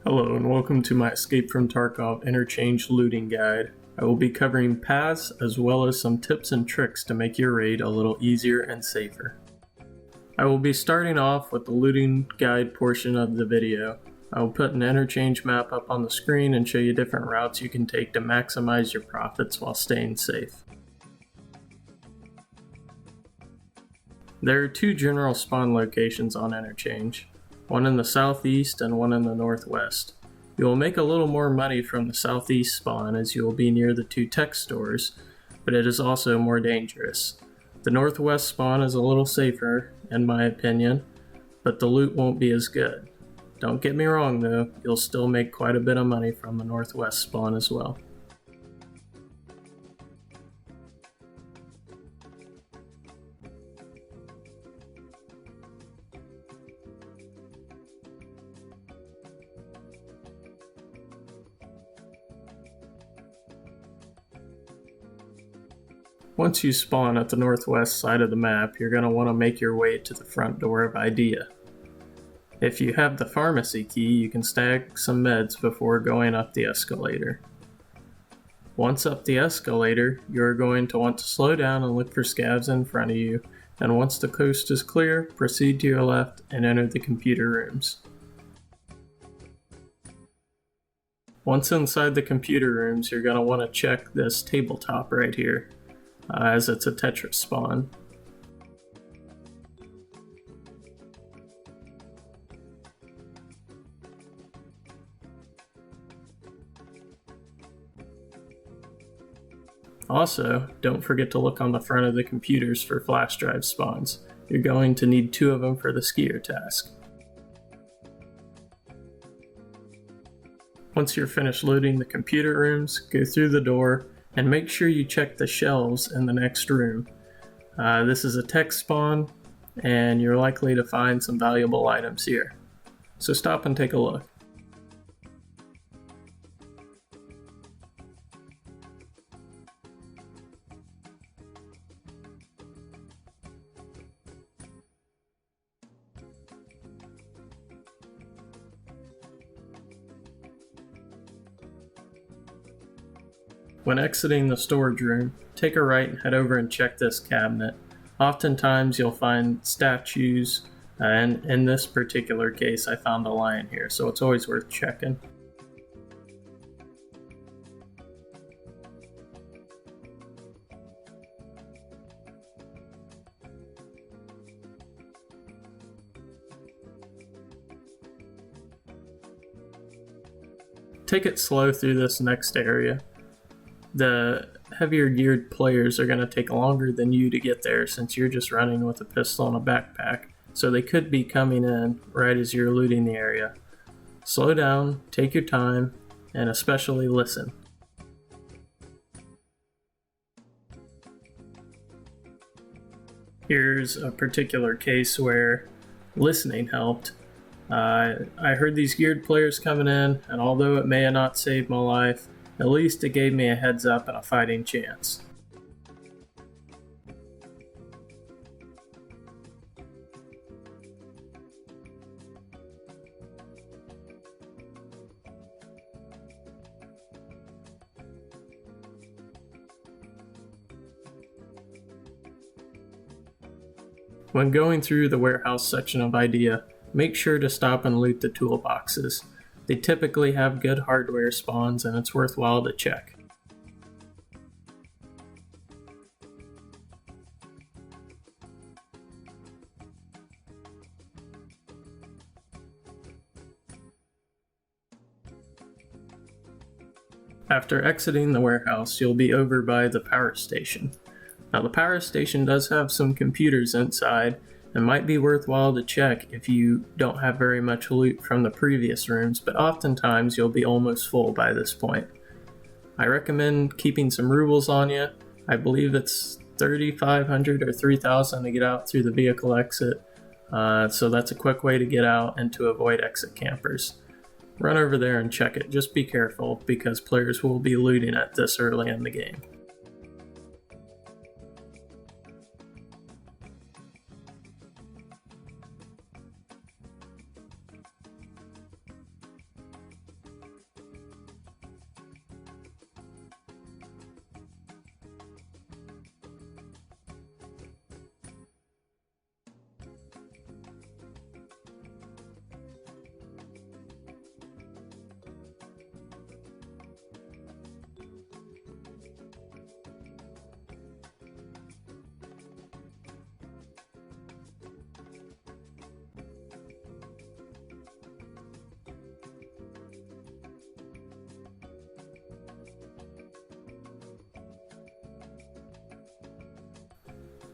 Hello and welcome to my Escape from Tarkov Interchange looting guide. I will be covering paths as well as some tips and tricks to make your raid a little easier and safer. I will be starting off with the looting guide portion of the video. I will put an interchange map up on the screen and show you different routes you can take to maximize your profits while staying safe. There are two general spawn locations on Interchange, one in the southeast and one in the northwest. You will make a little more money from the southeast spawn as you will be near the two tech stores, but it is also more dangerous. The northwest spawn is a little safer, in my opinion, but the loot won't be as good. Don't get me wrong though, you'll still make quite a bit of money from the northwest spawn as well. Once you spawn at the northwest side of the map, you're going to want to make your way to the front door of Idea. If you have the pharmacy key, you can stack some meds before going up the escalator. Once up the escalator, you're going to want to slow down and look for scavs in front of you, and once the coast is clear, proceed to your left and enter the computer rooms. Once inside the computer rooms, you're going to want to check this tabletop right here, as it's a Tetris spawn. Also, don't forget to look on the front of the computers for flash drive spawns. You're going to need 2 of them for the skier task. Once you're finished looting the computer rooms, go through the door and make sure you check the shelves in the next room. This is a tech spawn, and you're likely to find some valuable items here. So stop and take a look. When exiting the storage room, take a right and head over and check this cabinet. Oftentimes you'll find statues, and in this particular case I found a lion here, so it's always worth checking. Take it slow through this next area. The heavier geared players are going to take longer than you to get there since you're just running with a pistol and a backpack, so they could be coming in right as you're looting the area. Slow down, take your time, and especially listen. Here's a particular case where listening helped. I heard these geared players coming in, and although it may have not saved my life, at least it gave me a heads up and a fighting chance. When going through the warehouse section of Idea, make sure to stop and loot the toolboxes. They typically have good hardware spawns, and it's worthwhile to check. After exiting the warehouse, you'll be over by the power station. Now the power station does have some computers inside, and might be worthwhile to check if you don't have very much loot from the previous rooms, but oftentimes you'll be almost full by this point. I recommend keeping some rubles on you. I believe it's 3,500 or 3,000 to get out through the vehicle exit, so that's a quick way to get out and to avoid exit campers. Run over there and check it. Just be careful because players will be looting it this early in the game.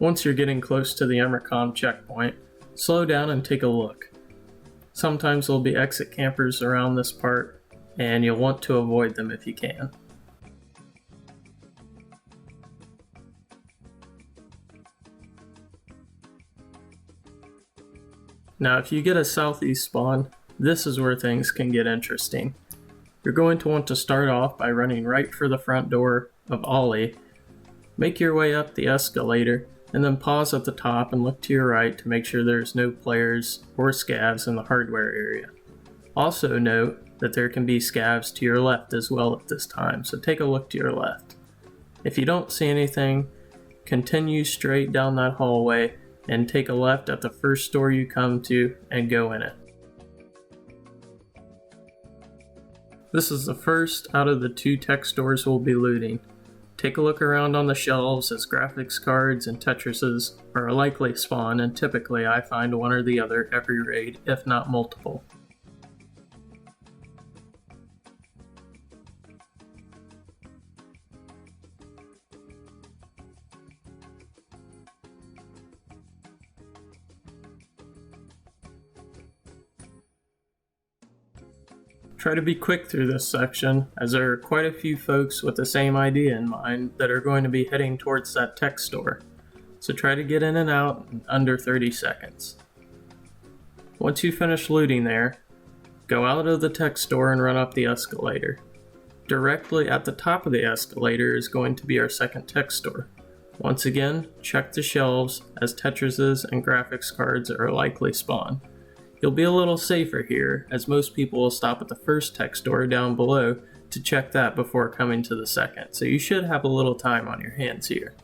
Once you're getting close to the Emercom checkpoint, slow down and take a look. Sometimes there'll be exit campers around this part, and you'll want to avoid them if you can. Now if you get a southeast spawn, this is where things can get interesting. You're going to want to start off by running right for the front door of Ollie, make your way up the escalator, and then pause at the top and look to your right to make sure there's no players or scavs in the hardware area. Also note that there can be scavs to your left as well at this time, so take a look to your left. If you don't see anything, continue straight down that hallway and take a left at the first door you come to and go in it. This is the first out of the 2 tech stores we'll be looting. Take a look around on the shelves, as graphics cards and Tetrises are a likely spawn, and typically I find one or the other every raid, if not multiple. Try to be quick through this section, as there are quite a few folks with the same idea in mind that are going to be heading towards that tech store, so try to get in and out in under 30 seconds. Once you finish looting there, go out of the tech store and run up the escalator. Directly at the top of the escalator is going to be our second tech store. Once again, check the shelves, as Tetrises and graphics cards are a likely spawn. You'll be a little safer here, as most people will stop at the first tech store down below to check that before coming to the second, so you should have a little time on your hands here.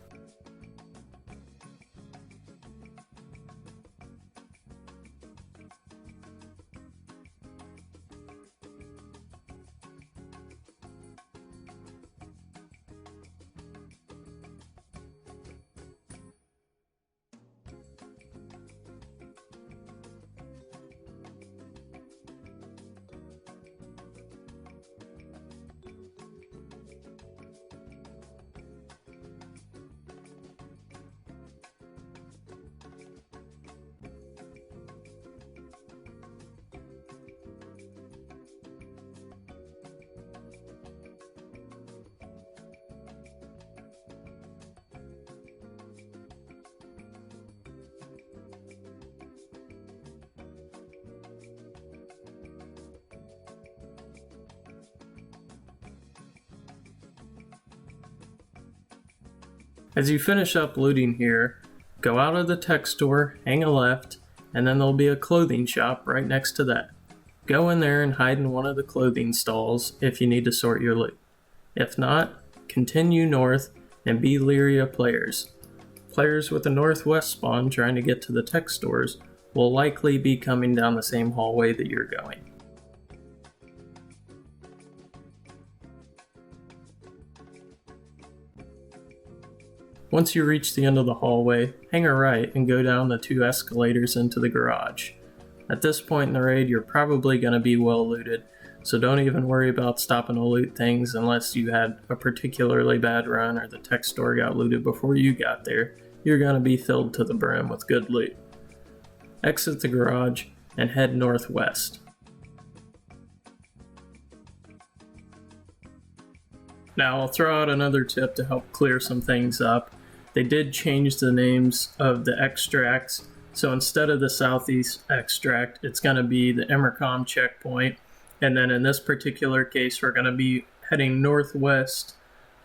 As you finish up looting here, go out of the tech store, hang a left, and then there'll be a clothing shop right next to that. Go in there and hide in one of the clothing stalls if you need to sort your loot. If not, continue north and be leery of players. Players with a northwest spawn trying to get to the tech stores will likely be coming down the same hallway that you're going. Once you reach the end of the hallway, hang a right and go down the 2 escalators into the garage. At this point in the raid, you're probably going to be well looted, so don't even worry about stopping to loot things unless you had a particularly bad run or the tech store got looted before you got there. You're going to be filled to the brim with good loot. Exit the garage and head northwest. Now I'll throw out another tip to help clear some things up. They did change the names of the extracts, so instead of the Southeast extract, it's going to be the Emercom checkpoint, and then in this particular case, we're going to be heading northwest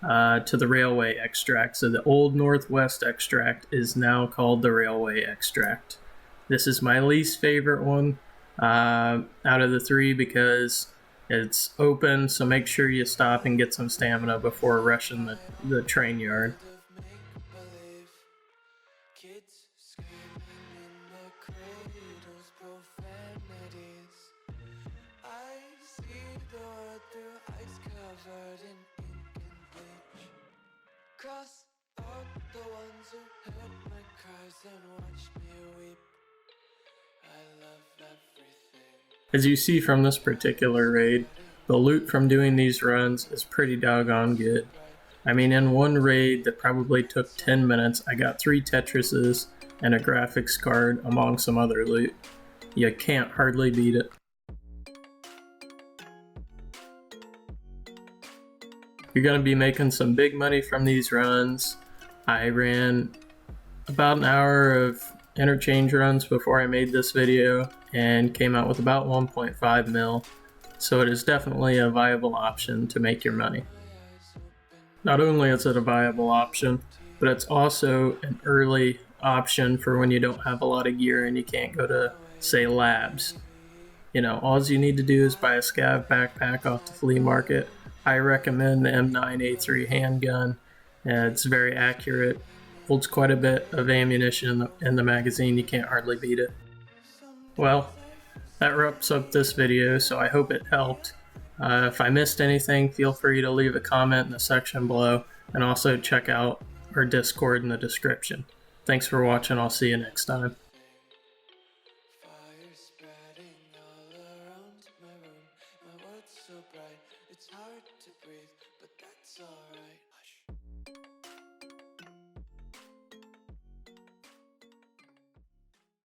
to the Railway extract. So the old Northwest extract is now called the Railway extract. This is my least favorite one out of the 3 because it's open, so make sure you stop and get some stamina before rushing the train yard. Cross out the ones who heard my cries and watched me weep. I love everything. As you see from this particular raid, the loot from doing these runs is pretty doggone good. I mean, in one raid that probably took 10 minutes, I got 3 Tetrises and a graphics card among some other loot. You can't hardly beat it. You're going to be making some big money from these runs. I ran about an hour of interchange runs before I made this video and came out with about 1.5 mil. So it is definitely a viable option to make your money. Not only is it a viable option, but it's also an early option for when you don't have a lot of gear and you can't go to, say, labs. You know, all you need to do is buy a scav backpack off the flea market. I recommend the M9A3 handgun. It's very accurate, holds quite a bit of ammunition in the magazine. You can't hardly beat it. Well, that wraps up this video, so I hope it helped. If I missed anything, feel free to leave a comment in the section below, and also check out our Discord in the description. Thanks for watching. I'll see you next time. Fire spreading all around my room. My world's so bright, it's hard to breathe, but that's alright.